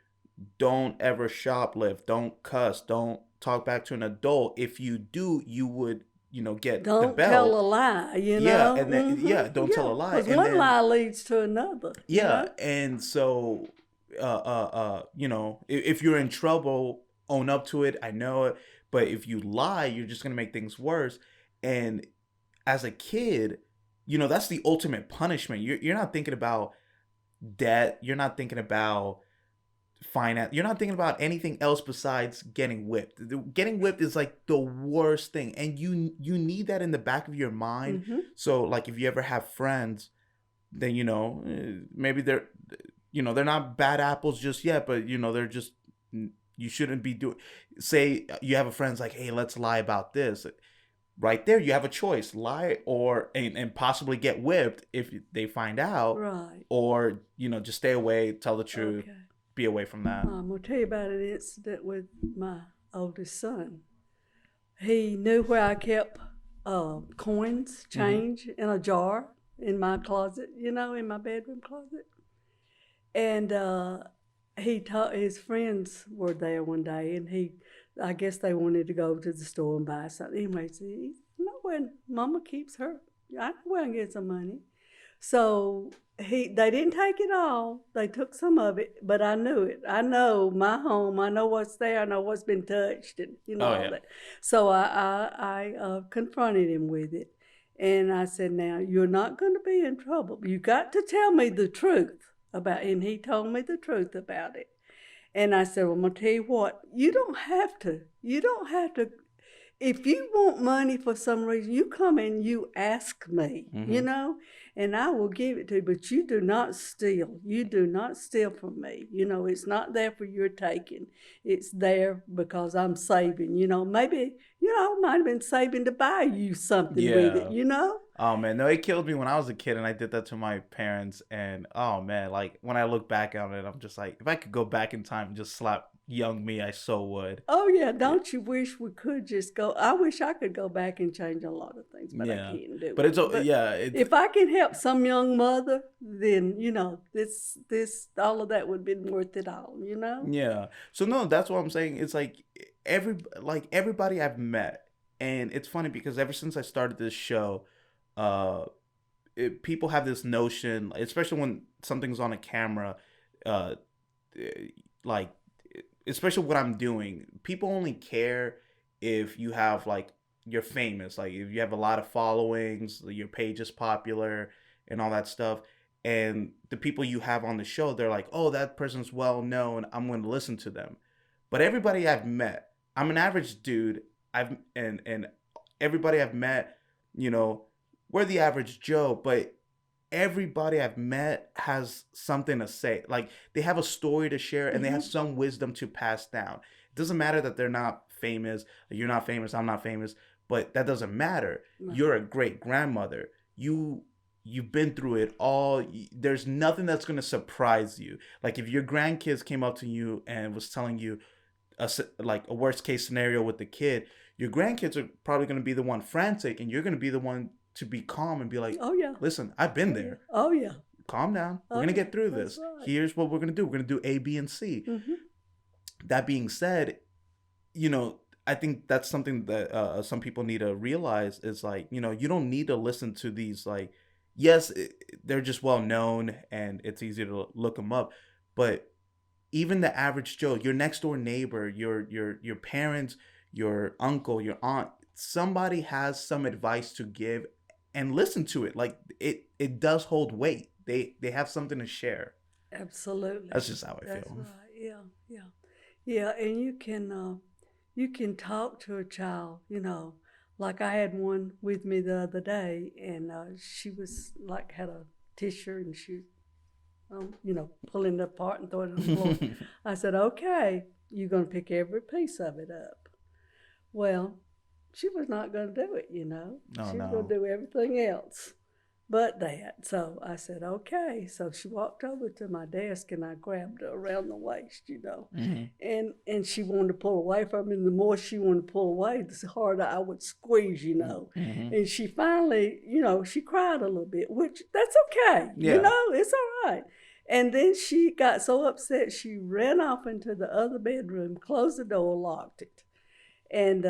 don't ever shoplift, don't cuss, don't talk back to an adult. If you do, you would, get the Don't tell a belt. lie, Yeah, and then Mm-hmm. yeah, don't tell Yeah, a lie, because and one then lie leads to another, yeah, and so, if you're in trouble, own up to it. I know it, but if you lie, you're just gonna make things worse. And as a kid, that's the ultimate punishment. You're not thinking about debt. You're not thinking about finance. You're not thinking about anything else besides getting whipped. Getting whipped is like the worst thing, and you need that in the back of your mind. Mm-hmm. So like if you ever have friends, then maybe they're not bad apples just yet, but they're just, you shouldn't be doing. Say you have a friend's like, hey, let's lie about this. Right there, you have a choice: lie or and possibly get whipped if they find out, Right. or just stay away, tell the truth, Okay. be away from that. I'm going to tell you about an incident with my oldest son. He knew where I kept coins, change in a jar in my closet, in my bedroom closet. And he taught his friends were there one day, and I guess they wanted to go to the store and buy something. Anyway, he said, "You know where Mama keeps her? I know where I can get some money." So they didn't take it all. They took some of it, but I knew it. I know my home. I know what's there. I know what's been touched, and Oh all yeah. that. So I confronted him with it, and I said, "Now you're not going to be in trouble. You got to tell me the truth about." And he told me the truth about it. And I said, "Well, I'm gonna tell you what. You don't have to. You don't have to. If you want money for some reason, you come and you ask me, and I will give it to you. But you do not steal. You do not steal from me. It's not there for your taking. It's there because I'm saving. Maybe, I might have been saving to buy you something with it, Yeah. Oh man, no, it killed me when I was a kid and I did that to my parents. And oh man, like when I look back on it, I'm just like, if I could go back in time and just slap young me, I so would. Oh yeah, don't you wish we could just go? I wish I could go back and change a lot of things, but I Yeah, can't do but it. But it's if I can help some young mother, then this all of that would have been worth it all. yeah. So no, that's what I'm saying. It's like everybody I've met, and it's funny because ever since I started this show, uh, people have this notion, especially when something's on a camera, uh, like especially what I'm doing, people only care if you have like you're famous, like if you have a lot of followings, your page is popular and all that stuff. And the people you have on the show, they're like, "Oh, that person's well known. I'm going to listen to them." But everybody I've met, I'm an average dude. And everybody I've met, you know, we're the average Joe, but everybody I've met has something to say. Like they have a story to share and they have Mm-hmm. some wisdom to pass down. It doesn't matter that they're not famous. You're not famous. I'm not famous. But that doesn't matter. Right. You're a great grandmother. You've been through it all. There's nothing that's gonna surprise you. Like if your grandkids came up to you and was telling you like a worst case scenario with the kid, your grandkids are probably gonna be the one frantic, and you're gonna be the one to be calm and be like, Oh yeah. listen, I've been Oh yeah. there. Oh yeah. Calm down. We're Oh gonna yeah. get through That's this. right. Here's what we're gonna do. We're gonna do A, B, and C. Mm-hmm. That being said, I think that's something that some people need to realize is like, you don't need to listen to these like, yes, they're just well known and it's easy to look them up, but even the average Joe, your next door neighbor, your parents, your uncle, your aunt, somebody has some advice to give, and listen to it. Like it does hold weight. They have something to share. Absolutely. That's just how I That's feel. right. Yeah, yeah, yeah. And you can talk to a child. Like I had one with me the other day, and she was like had a tissue, and she, pulling it apart and throwing it on the floor. I said, "Okay, you're gonna pick every piece of it up." Well, she was not gonna do it. Oh She was gonna no. do everything else but that. So I said, okay. So she walked over to my desk and I grabbed her around the waist. Hmm. And she wanted to pull away from me. And the more she wanted to pull away, the harder I would squeeze. Hmm. And she finally, she cried a little bit, which that's okay. Yeah. It's all right. And then she got so upset, she ran off into the other bedroom, closed the door, locked it. And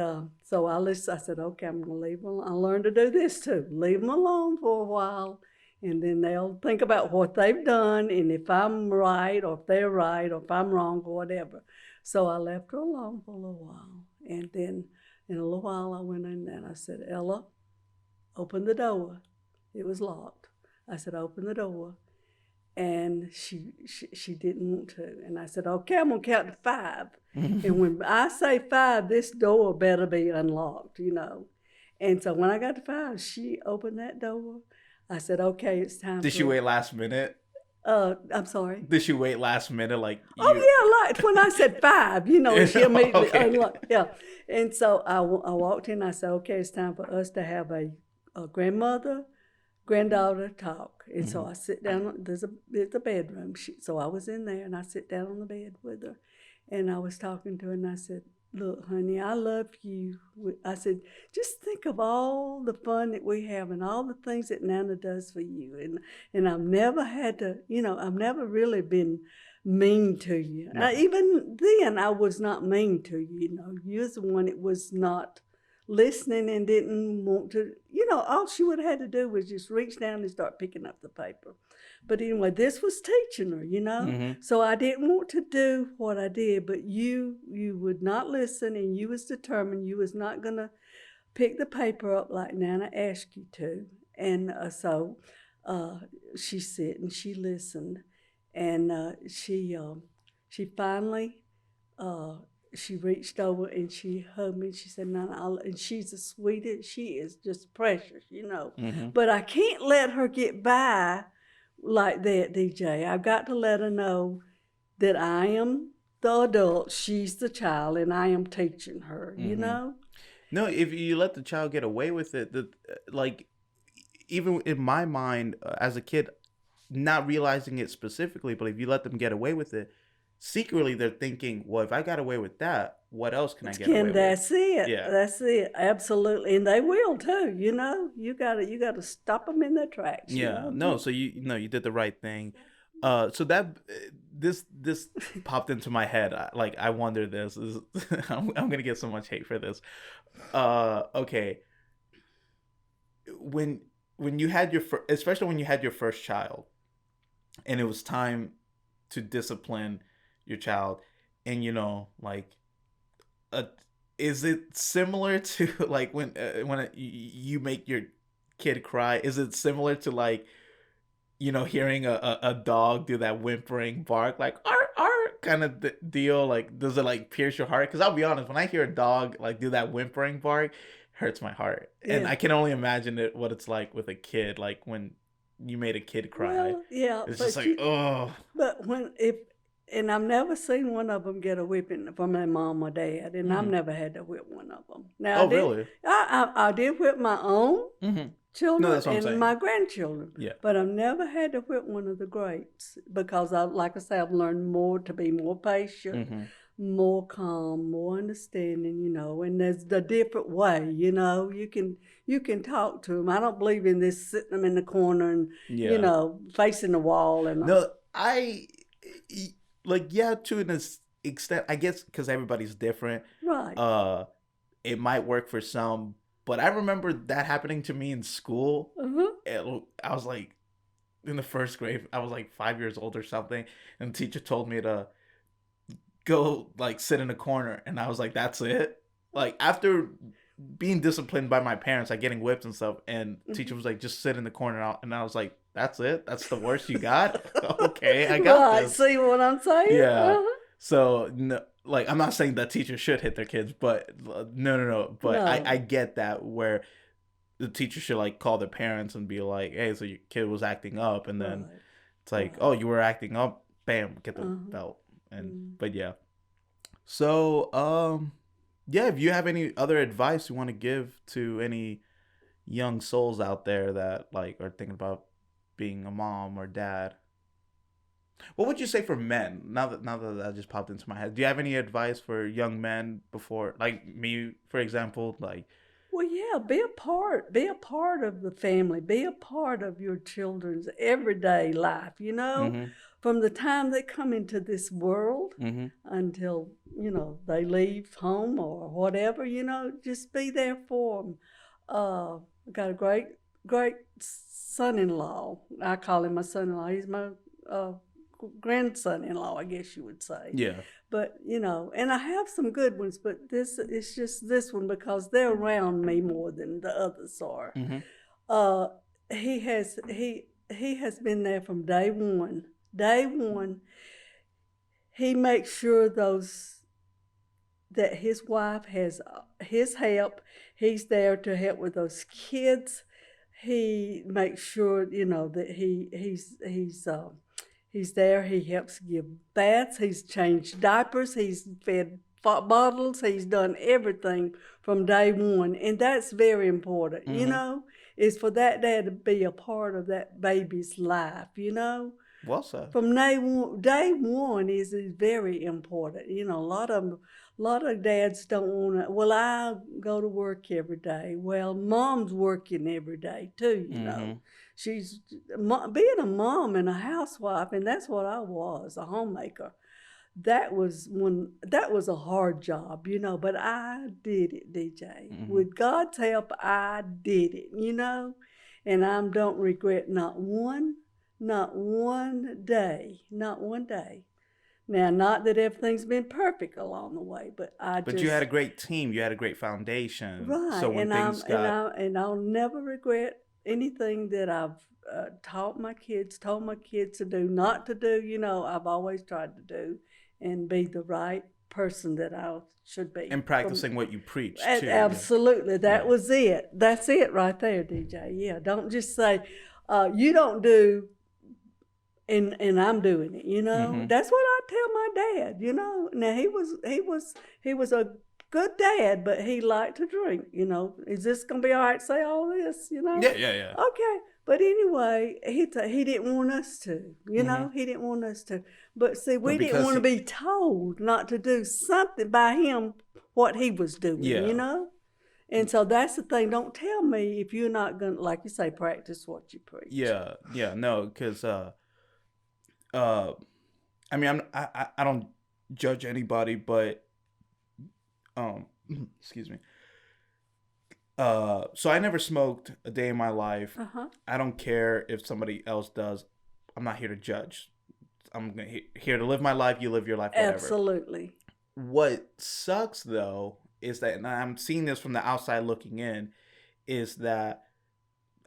so I said, okay, I'm going to leave them. I learned to do this too. Leave them alone for a while, and then they'll think about what they've done, and if I'm right, or if they're right, or if I'm wrong, or whatever. So I left her alone for a little while, and then in a little while I went in there and I said, Ella, open the door. It was locked. I said, open the door. And she didn't want to. And I said, okay, I'm going to count to 5. And when I say 5, this door better be unlocked. And so when I got to 5, she opened that door. I said, okay, it's time Did she wait last minute? I'm sorry. Did she wait last minute? Like you... Oh, yeah, like when I said 5, she immediately Okay. unlocked. Yeah. And so I walked in. I said, okay, it's time for us to have a grandmother, granddaughter talk. And so I sit down. There's a bedroom. So I was in there, and I sit down on the bed with her, and I was talking to her, and I said, look, honey, I love you. I said, just think of all the fun that we have and all the things that Nana does for you. And I've never had to, I've never really been mean to you. No. Even then, I was not mean to you. You're the one that was not listening and didn't want to, all she would have had to do was just reach down and start picking up the paper. But anyway, this was teaching her. So I didn't want to do what I did, but you would not listen, and you was determined you was not going to pick the paper up like Nana asked you to. And so she sit and she listened, and she finally she reached over and she hugged me. And she said, Nana, and she's the sweetest. She is just precious. But I can't let her get by like that, DJ. I've got to let her know that I am the adult, she's the child, and I am teaching her, No, if you let the child get away with it, like, even in my mind as a kid, not realizing it specifically, but if you let them get away with it, secretly they're thinking, well, if I got away with that, what else can I get away with? That's it. Yeah. That's it. Absolutely. And they will too, You gotta stop them in their tracks. Yeah. No, so you did the right thing. So that this popped into my head. I wonder this is I'm gonna get so much hate for this. Okay. When you had especially when you had your first child, and it was time to discipline your child, and is it similar to like when you make your kid cry? Is it similar to hearing a dog do that whimpering bark, like ar kind of deal? Like, does it pierce your heart? Because I'll be honest, when I hear a dog do that whimpering bark, it hurts my heart. Yeah. And I can only imagine what it's like with a kid, like when you made a kid cry. Well, yeah, it's just oh. But and I've never seen one of them get a whipping from their mom or dad, and I've never had to whip one of them. Now, really? I did whip my own children and my grandchildren. Yeah. But I've never had to whip one of the greats because, like I say, I've learned to be more patient, more calm, more understanding, and there's the different way, you can talk to them. I don't believe in this sitting them in the corner and, facing the wall. And no, to an extent, I guess, because everybody's different. Right. It might work for some, but I remember that happening to me in school. I was in the first grade. I was 5 years old or something, and the teacher told me to go sit in a corner, and I was like, that's it. After being disciplined by my parents, getting whipped and stuff, and the teacher was just sit in the corner, and I was like, that's it? That's the worst you got? Okay, I got Right. this. See what I'm saying? Yeah. Uh-huh. So, no, like, I'm not saying that teachers should hit their kids, but no. But I No. get that where the teacher should, like, call their parents and be like, hey, so your kid was acting up. And then Right. it's like, Right. oh, you were acting up. Bam, get the Uh-huh. belt. And, Mm. but yeah. So, yeah, if you have any other advice you want to give to any young souls out there that, like, are thinking about being a mom or dad, what would you say for men? Now that that just popped into my head, do you have any advice for young men before, like me, for example? Like, Well, yeah, be a part. Be a part of the family. Be a part of your children's everyday life, mm-hmm, from the time they come into this world mm-hmm, until, they leave home or whatever, just be there for them. I got a great son-in-law. I call him my son-in-law. He's my uh, grandson-in-law, I guess you would say. yeah, But and I have some good ones, but this it's just this one because they're around me more than the others are. mm-hmm, uh he has been there from day one. He makes sure those that his wife has his help. He's there to help with those kids. He makes sure that he's there. He helps give baths. He's changed diapers. He's fed bottles. He's done everything from day one, and that's very important. mm-hmm. Is for that dad to be a part of that baby's life. Well said. From day one is very important. A lot of dads don't want to. Well, I go to work every day. Well, mom's working every day too. Mm-hmm. She's being a mom and a housewife, and that's what I was, a homemaker. That was a hard job, but I did it, DJ. Mm-hmm. With God's help, I did it, and I don't regret not one day, not one day. Now, not that everything's been perfect along the way, but I But you had a just great team. You had a great foundation. So right, when and things got, I'll never regret anything that I've taught my kids, told my kids to do, not to do. I've always tried to do, and be the right person that I should be. and practicing what you preach too. Absolutely, that Yeah. was it. That's it right there, DJ. Yeah, don't just say you don't do and I'm doing it. Mm-hmm. That's what I tell my dad. Now he was a good dad, but he liked to drink. Is this gonna be all right to say all this? Yeah. Okay, but anyway, he didn't want us to. Mm-hmm. He didn't want us to. But see, But we didn't because want to be told not to do something by him what he was doing. yeah, And so that's the thing. Don't tell me if you're not gonna, like you say, practice what you preach. yeah, no, because uh, I mean, I don't judge anybody, but um, excuse me. So I never smoked a day in my life. Uh-huh. I don't care if somebody else does. I'm not here to judge. Here to live my life. You live your life, whatever. Absolutely. What sucks though is that, and I'm seeing this from the outside looking in, is that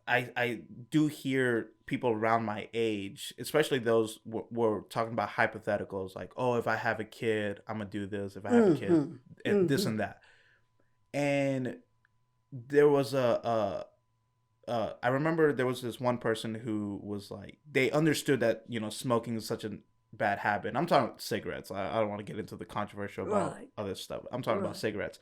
I do hear people around my age, especially those we're talking about hypotheticals, like, oh, if I have a kid, I'm gonna do this. If I have a kid, Mm-hmm. this and that. And there was I remember there was this one person who was like, they understood that smoking is such a bad habit. I'm talking about cigarettes. I don't want to get into the controversial about Right. other stuff. I'm talking about Right. cigarettes.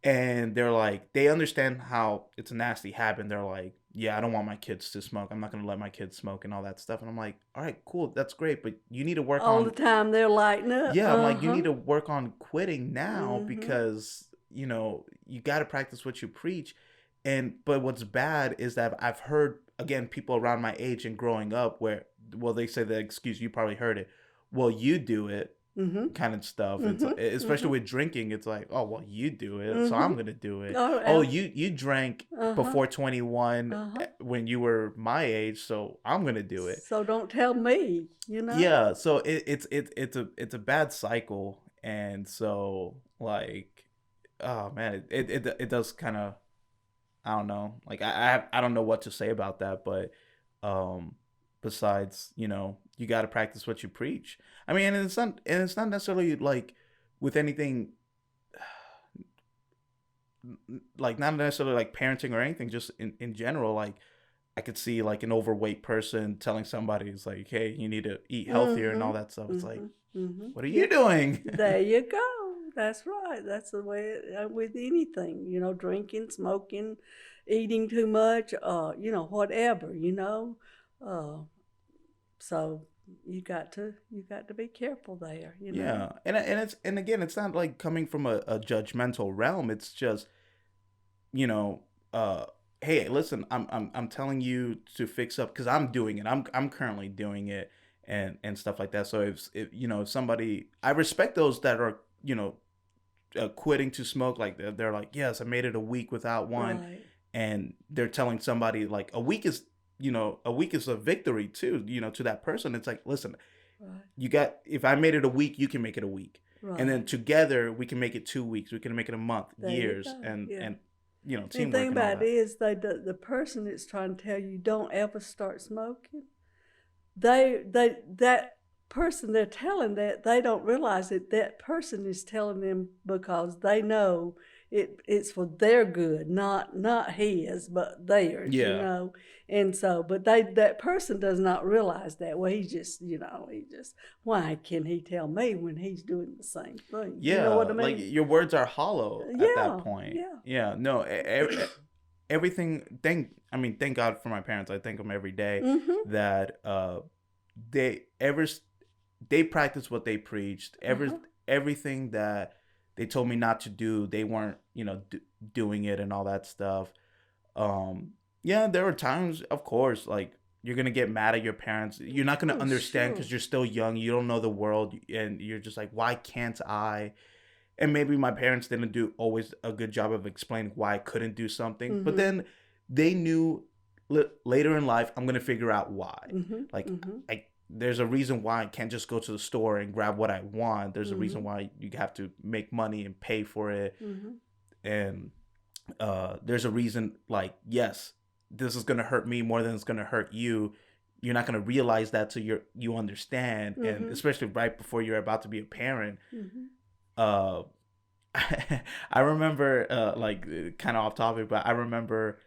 And they're like, they understand how it's a nasty habit. And they're like, yeah, I don't want my kids to smoke. I'm not going to let my kids smoke and all that stuff. And I'm like, all right, cool. That's great. But you need to work All the on, time they're lighting up. yeah, I'm like, you need to work on quitting now Mm-hmm. because, you got to practice what you preach. But what's bad is that I've heard, again, people around my age and growing up where, well, they say the excuse, you probably heard it. Well, you do it. Mm-hmm. Kind of stuff. Mm-hmm. It's especially with drinking. It's like, oh well, you do it, so Mm-hmm. I'm gonna do it. Oh, Oh, you drank Uh-huh. before 21 Uh-huh. when you were my age, so I'm gonna do it. So don't tell me, Yeah, so it's a bad cycle, and so like, oh man, it does kind of, I don't know, like I don't know what to say about that, but besides, you got to practice what you preach. I mean, and it's not necessarily like with anything, like not necessarily like parenting or anything, just in general. Like I could see like an overweight person telling somebody, it's like, hey, you need to eat healthier and all that stuff. It's like, what are you doing? There you go. That's right. That's the way with anything, drinking, smoking, eating too much, whatever, Uh, so you got to be careful there. Yeah, and again, it's not like coming from a judgmental realm. It's just, you know, uh, hey, listen, I'm telling you to fix up because I'm doing it. I'm currently doing it and stuff like that. So if somebody, I respect those that are quitting to smoke. Like they're like, yes, I made it a week without one, Right. and they're telling somebody like a week is a victory too. To that person, it's like, listen, Right. if I made it a week, you can make it a week. And then Right. together we can make it 2 weeks. We can make it a month, There you years, go. and Yeah. And the teamwork thing and all about it that. is, the person that's trying to tell you don't ever start smoking, that person they're telling that, they don't realize that person is telling them because they know it's for their good, not his, but theirs, Yeah, And so, but that person does not realize that. Well, he just, why can he tell me when he's doing the same thing? You know what yeah. I Like mean? your words are hollow at that Yeah, point. yeah. Yeah, no. Everything. Thank God for my parents. I thank them every day Mm-hmm. that they ever they practiced what they preached. Uh-huh. Everything that they told me not to do, they weren't doing it and all that stuff. Um, yeah, there were times, of course, like you're gonna get mad at your parents. You're not gonna Oh, understand sure. because you're still young. You don't know the world, and you're just like, why can't I? And maybe my parents didn't do always a good job of explaining why I couldn't do something. But Mm-hmm. then they knew later in life, I'm gonna figure out why. Mm-hmm. Like Mm-hmm. there's a reason why I can't just go to the store and grab what I want. There's a Mm-hmm. reason why you have to make money and pay for it. Mm-hmm. And there's a reason, like, yes, this is gonna hurt me more than it's gonna hurt you. You're not gonna realize that till you understand, and Mm-hmm. especially right before you're about to be a parent. Mm-hmm. Uh, I remember, like, kind of off topic, but I remember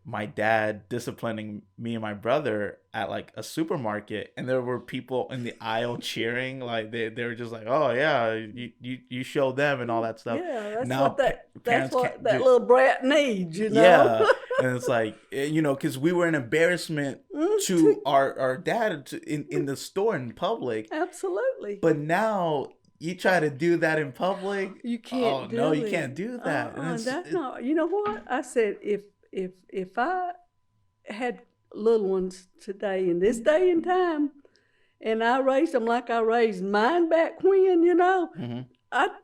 my dad disciplining me and my brother at like a supermarket, and there were people in the aisle cheering, like they were just like, oh yeah, you show them and all that stuff. Yeah, that's Now what that's parents what can't that do. little brat needs. Yeah, and it's like, because we were an embarrassment Mm, to our dad in the store in public, absolutely. but now you try to do that in public. You Oh can't no, do you it. can't do that. And That's not. You know what? I said if I had little ones today in this day and time, and I raised them like I raised mine back when, Mhm.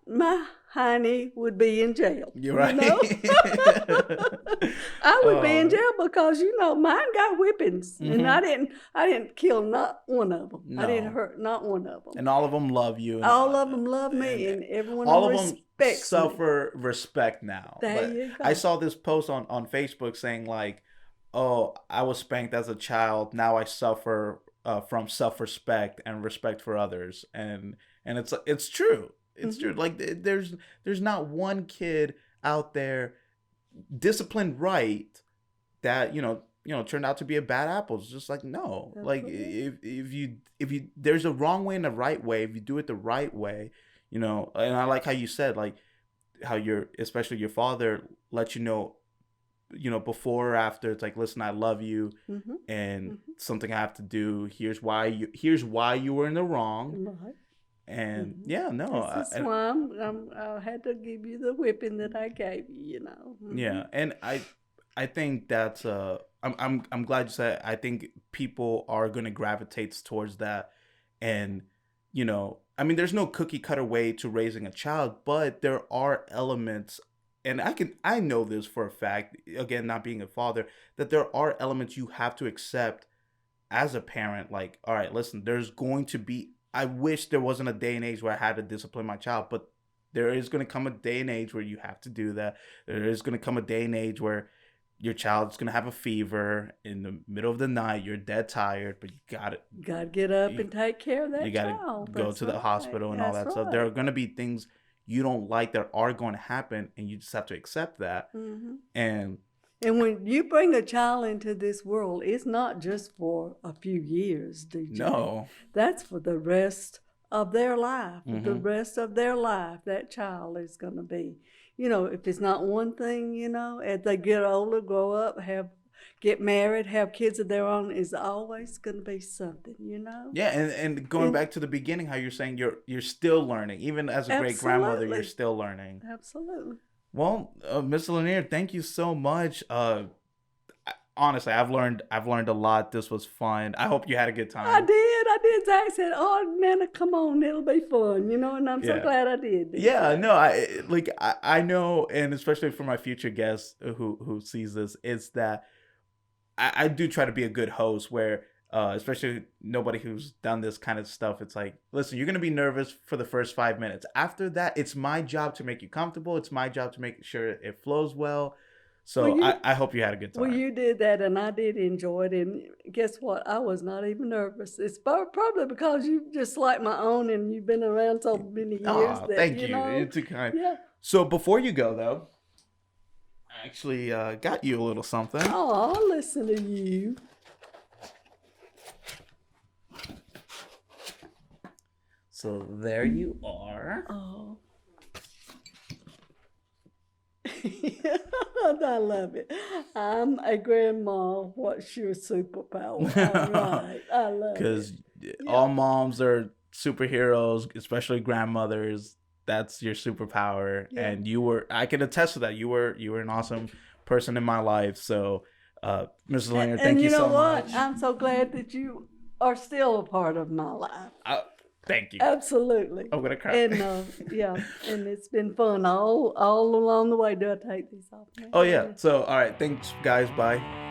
my honey would be in jail. You're right. I would be in Oh, jail because mine got whippings, and hmm. I didn't kill not one of them. I didn't No, hurt not one of them. and all of them love you, All of them love me, and and every one of them all of them respects me. suffer respect now. There But you I go. saw this post on Facebook saying like, "Oh, I was spanked as a child. Now I suffer from self respect and respect for others." And it's true. It's Hmm. true. Like there's not one kid out there disciplined right that turned out to be a bad apple. It's just like, no, like Absolutely. if you there's a wrong way and a right way. If you do it the right way, and I like how you said, like, how especially your father let you know, before or after. It's like, listen, I love you, Hmm. and Hmm. something I have to do. Here's why you were in the wrong. Right. And Hmm. yeah, no, This is and why I had to give you the whipping that I gave you. Hmm. yeah, and I think that's I'm glad you said it. I think people are going to gravitate towards that. And there's no cookie cutter way to raising a child, but there are elements, and I know this for a fact, again, not being a father, that there are elements you have to accept as a parent. Like, all right, listen, there's going to be, I wish there wasn't a day and age where I had to discipline my child, but there is going to come a day and age where you have to do that. There is going to come a day and age where your child's gonna have a fever in the middle of the night. You're dead tired, but Gotta get up and take care of that you gotta child. go That's to the right. hospital and all That's that stuff. There are right. gonna be things you don't like that are going to happen, and you just have to accept that. And when you bring a child into this world, it's not just for a few years, DJ. no, That's for the rest of their life. The rest of their life, that child is going to be. If it's not one thing, as they get older, grow up, get married, have kids of their own, is always going to be something, yeah, and going back to the beginning, how you're saying you're still learning, even as a great grandmother, you're still learning. Absolutely. Well, Miss Lanier, thank you so much. Honestly, I've learned a lot. This was fun. I hope you had a good time. I did. Zach said, "Oh, Nana, come on, it'll be fun," and I'm so glad I did. Yeah, no, I know, and especially for my future guests who sees this, is that I do try to be a good host where, especially nobody who's done this kind of stuff, it's like, listen, you're going to be nervous for the first 5 minutes. After that, it's my job to make you comfortable. It's my job to make sure it flows well. So I hope you had a good time. Well, you did that, and I did enjoy it. And guess what? I was not even nervous. It's probably because you just like my own, and you've been around so many years. Oh, thank you. You're too kind. Yeah. So before you go, though, I actually got you a little something. Oh, I'll listen to you. So there you are. Oh. I love it. I'm a grandma. What's your superpower? All right. I love it. Because all moms are superheroes, especially grandmothers. That's your superpower. Yeah. And I can attest to that. You were an awesome person in my life. So, Mrs. Lanier, thank you so much. And you know what? I'm so glad that you are still a part of my life. Thank you. Absolutely. I'm gonna cry. And and it's been fun all along the way. Do I take these off now? Oh yeah. So all right. Thanks, guys. Bye.